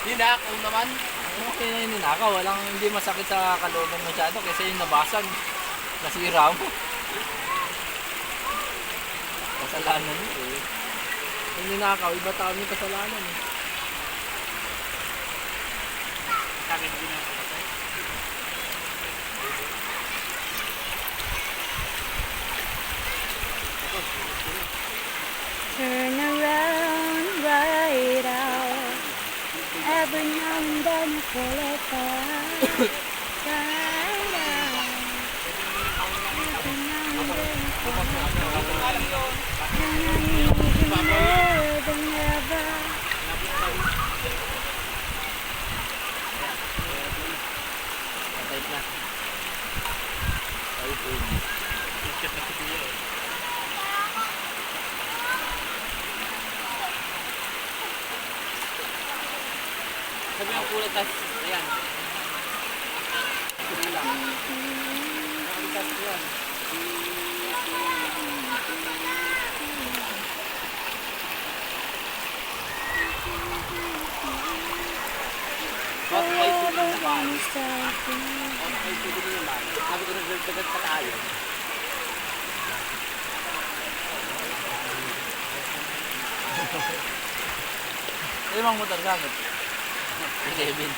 Ninakaw naman. Okay na yun, ninakaw. Walang hindi masakit sa kalooban masyado kasi yung nabasag. Nasira mo. Kasalanan mo eh. Yung ninakaw, iba tao yung kasalanan eh. Sabi mo din ako. Turn around right out. Every now and then you fall apart. Right out. Every now and then you fall apart. And I need you more than ever. Type na. Type in. Nag-chat na si Kuya eh. Sabi ang kulay tas, ayan. Kulay lang. Nakalitas ko yan. Bakit kayo sila naman? Bakit kayo sila naman? Sabi ko nagdagdagan pa tayo. Ano bang motor gamit? Si Kevin.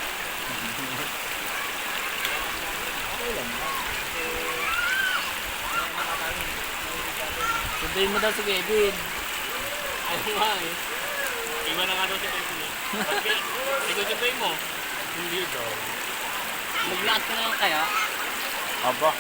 Okay lang. Sunduin mo daw si Kevin. Ano nga eh. Iba na nga daw si Kevin eh. Bakit? Ikaw sabihin mo. Hindi daw. Mag-lakas ka na lang kaya. Aba.